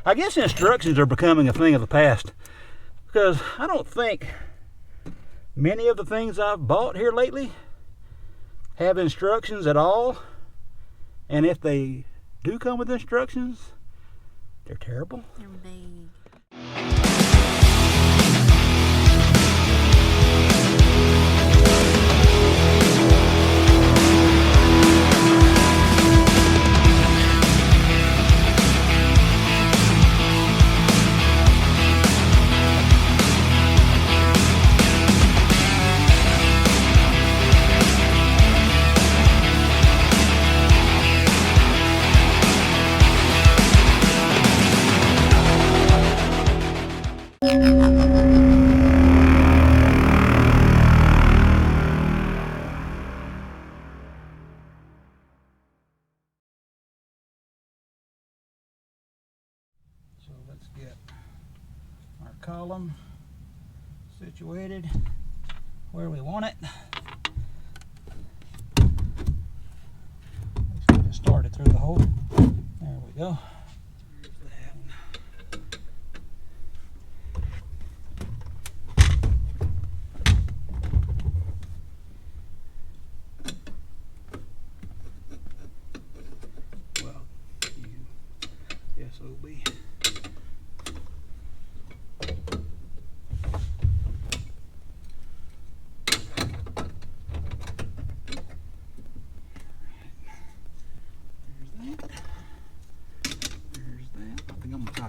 I guess instructions are becoming a thing of the past, because I don't think many of the things I've bought here lately have instructions at all. And if they do come with instructions, they're terrible. They're vague. So let's get our column situated where we want it. Let's get it started through the hole. There we go. Well, you SOB.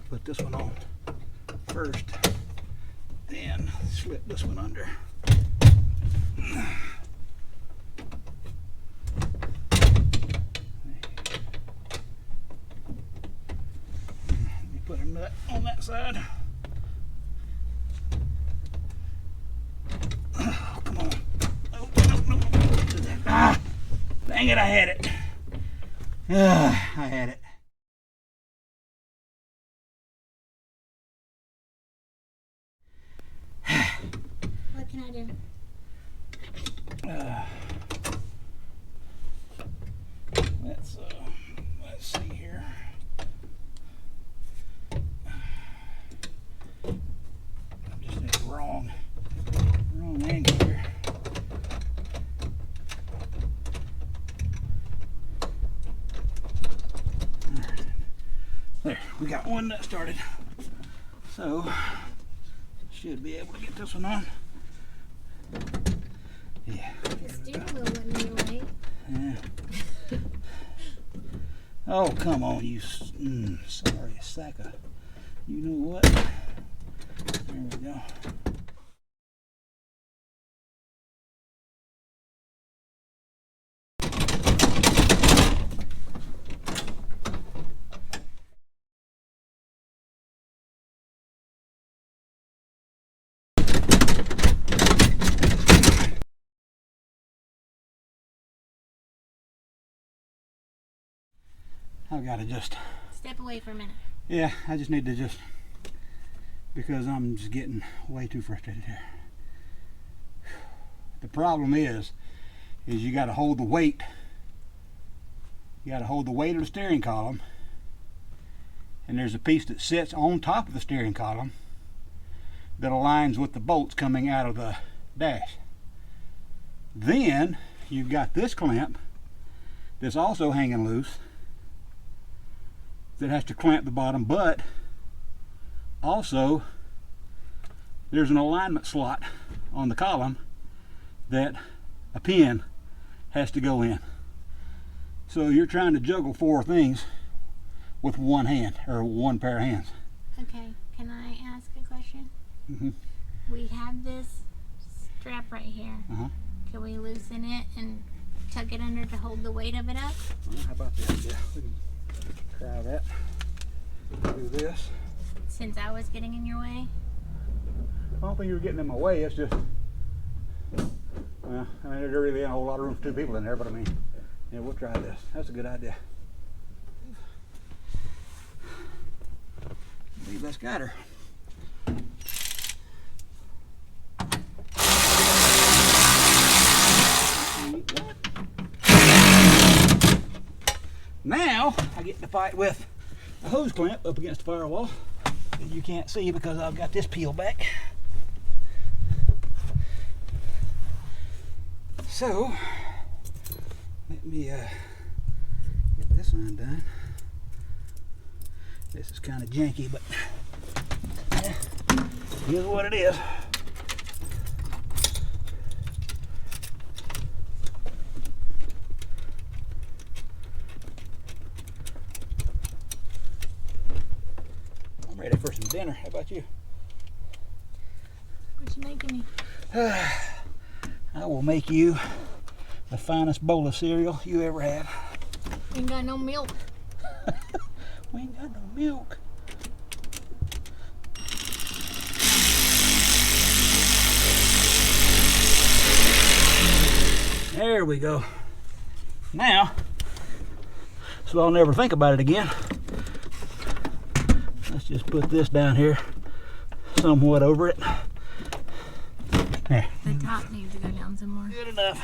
Put this one on first, then slip this one under. Let me put a nut on that side. Oh, come on. Oh, no. Ah, dang it, I had it. I had it. What can I do? Let's see here. I'm just in the wrong angle here. There, we got one nut started. So should be able to get this one on. Yeah. The steering wheel wasn't in your way. Yeah. Oh, come on, you sorry sack of, you know what? There we go. I've got to just step away for a minute. Yeah, I just need to just, because I'm just getting way too frustrated here. The problem is you got to hold the weight. You got to hold the weight of the steering column, and there's a piece that sits on top of the steering column that aligns with the bolts coming out of the dash. Then you've got this clamp that's also hanging loose that has to clamp the bottom, but also there's an alignment slot on the column that a pin has to go in. So you're trying to juggle four things with one hand, or one pair of hands. Okay, can I ask a question? Mm-hmm. We have this strap right here. Uh-huh. Can we loosen it and tuck it under to hold the weight of it up? Well, how about that? Yeah, we can try that. Do this. Since I was getting in your way? I don't think you were getting in my way. It's just, well, I mean, there's really a whole lot of room for two people in there, but I mean, yeah, we'll try this. That's a good idea. I believe that's got her. Now I get to fight with a hose clamp up against the firewall that you can't see because I've got this peeled back. So let me get this undone. This is kind of janky, but yeah, here's what it is. I'm ready for some dinner. How about you? What you making me? I will make you the finest bowl of cereal you ever had. Ain't got no milk. We ain't got no milk. There we go. Now, so I'll never think about it again, let's just put this down here somewhat over it. There. The top needs to go down some more. Good enough.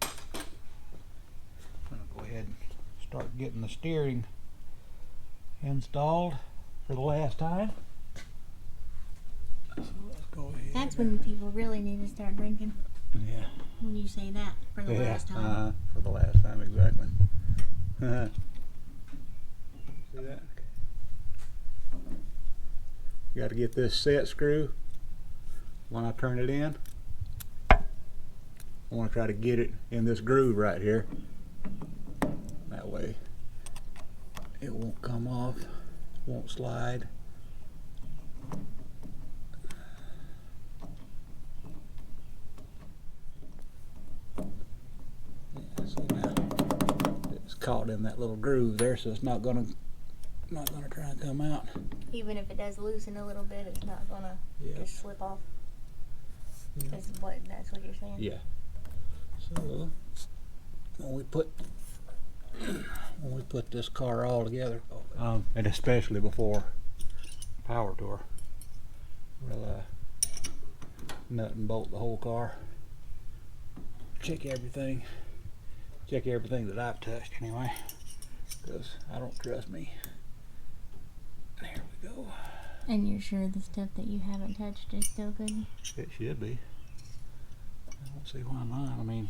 I'm gonna go ahead and start getting the steering installed for the last time. So let's go ahead. That's when people really need to start drinking. Yeah. When you say that for the last time. For the last time, exactly. See that? You got to get this set screw. When I turn it in, I want to try to get it in this groove right here. That way it won't come off, won't slide. Yeah, see now, it's caught in that little groove there, so it's not gonna try and come out. Even if it does loosen a little bit, it's not gonna just slip off. Yeah. That's what you're saying? Yeah. So when we put this car all together, and especially before power tour, we'll nut and bolt the whole car. Check everything that I've touched anyway, because I don't trust me. There we go. And you're sure the stuff that you haven't touched is still good? It should be. I don't see why not. I mean,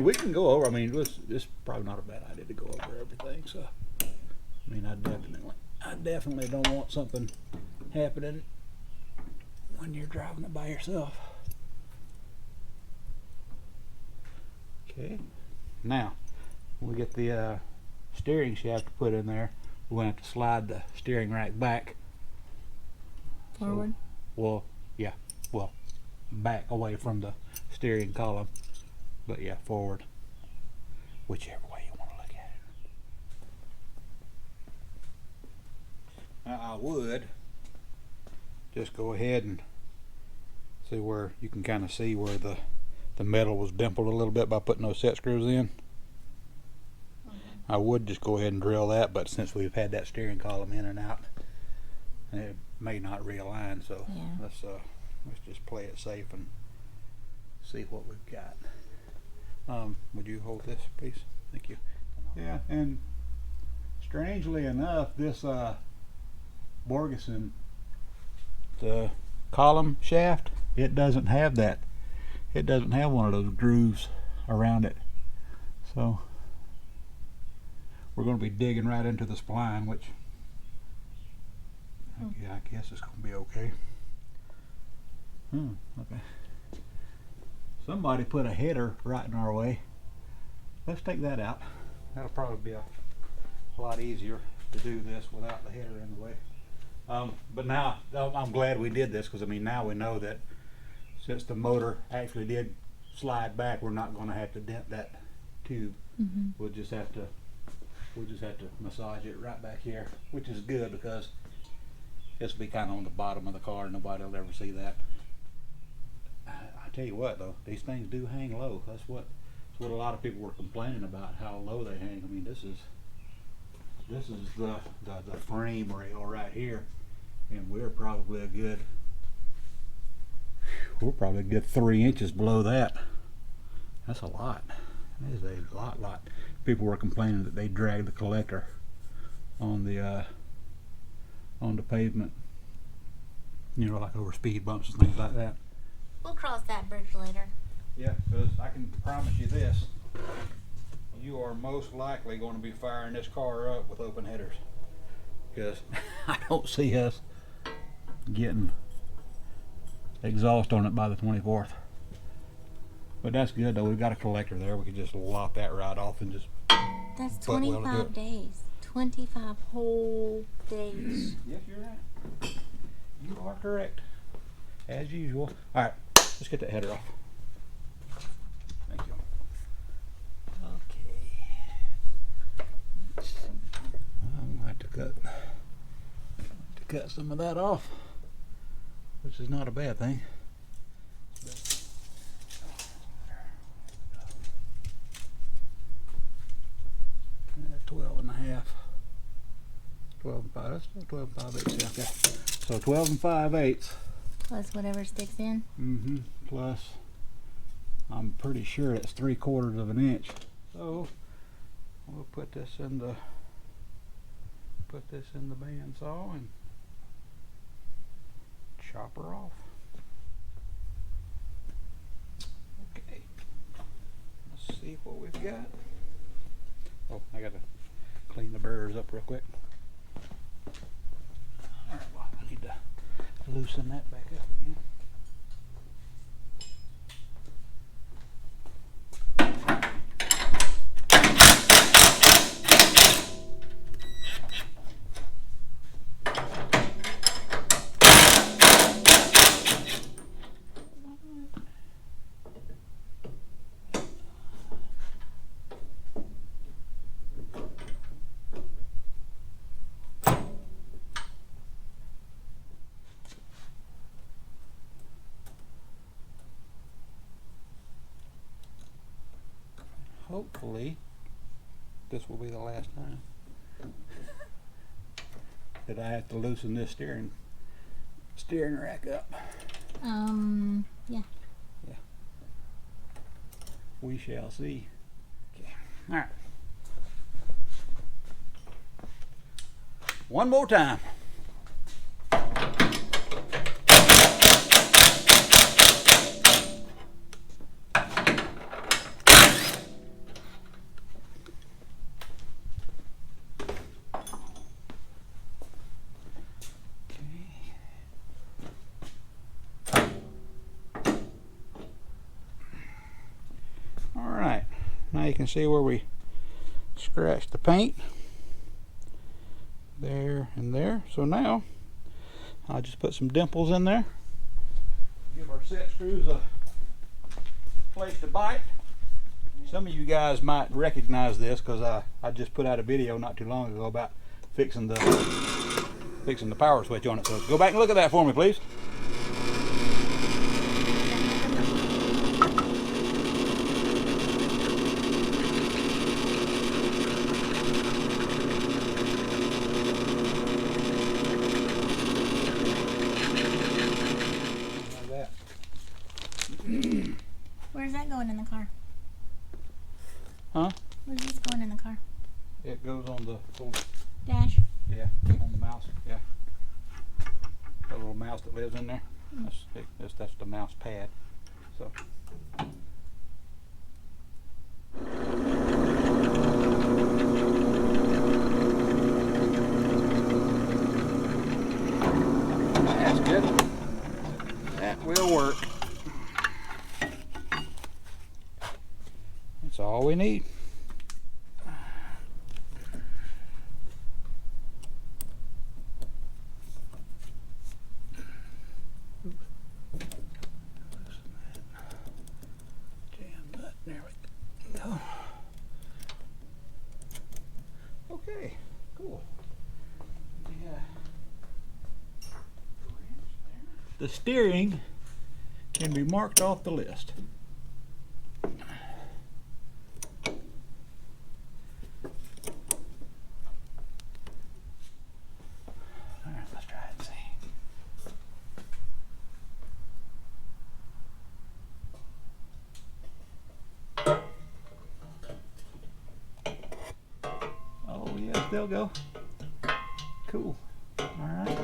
we can go over. I mean, it's probably not a bad idea to go over everything. So, I mean, I definitely don't want something happening when you're driving it by yourself. Okay. Now, when we get the steering shaft put in there, we're going to have to slide the steering rack back. Forward? So, well, back away from the steering column, but yeah, forward, whichever way you want to look at it. Now, I would just go ahead and see where you can kind of see where the metal was dimpled a little bit by putting those set screws in. I would just go ahead and drill that, but since we've had that steering column in and out, it may not realign, so let's just play it safe and see what we've got. Would you hold this, please? Thank you. Yeah, and strangely enough, this Borgeson, the column shaft, it doesn't have that. It doesn't have one of those grooves around it. So we're going to be digging right into the spline, which I guess it's going to be okay. Okay. Somebody put a header right in our way. Let's take that out. That'll probably be a lot easier to do this without the header in the way. But now I'm glad we did this, because I mean, now we know that since the motor actually did slide back, we're not going to have to dent that tube. We'll just have to massage it right back here, which is good because this will be kind of on the bottom of the car. Nobody will ever see that. I tell you what, though, these things do hang low. That's what a lot of people were complaining about, how low they hang. I mean, this is the frame rail right here, and we're probably a good 3 inches below that. That's a lot. That is a lot. People were complaining that they dragged the collector on the pavement. You know, like over speed bumps and things like that. We'll cross that bridge later. Yeah, because I can promise you this. You are most likely going to be firing this car up with open headers. Because I don't see us getting exhaust on it by the 24th. But that's good though. We've got a collector there. We can just lop that right off and just. That's 25 days. 25 whole days. Yes, you're right. You are correct. As usual. Alright, let's get that header off. Thank you. Okay. Let's see. I'm going to cut some of that off, which is not a bad thing. 12 and a half. 12 and 5. That's still 12 and 5/8. Yeah, okay. So 12 and 5/8. Plus whatever sticks in. Mm-hmm. Plus, I'm pretty sure it's 3/4 of an inch. So we'll put this in the bandsaw and chop her off. Okay. Let's see what we've got. Oh, I gotta clean the burrs up real quick. Alright, well, I need to loosen that back up again. Hopefully, this will be the last time that I have to loosen this steering rack up. Yeah. Yeah. We shall see. Okay. All right. One more time. Now you can see where we scratched the paint there and there. So now I'll just put some dimples in there, give our set screws a place to bite. Some of you guys might recognize this because I just put out a video not too long ago about fixing the power switch on it. So go back and look at that for me, please. Where's that going in the car? Huh? Where's this going in the car? It goes on the little Dash? Yeah, on the mouse. Yeah. The little mouse that lives in there. That's the mouse pad. So. That's good. That will work. That's all we need. There we go. Okay, cool. Yeah. The steering can be marked off the list. They'll go. Cool. All right.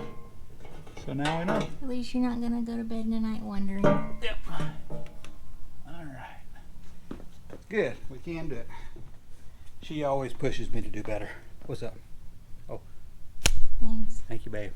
So now we know. At least you're not gonna go to bed tonight wondering. Yep. All right. Good. We can do it. She always pushes me to do better. What's up? Oh, Thanks. thank you, babe.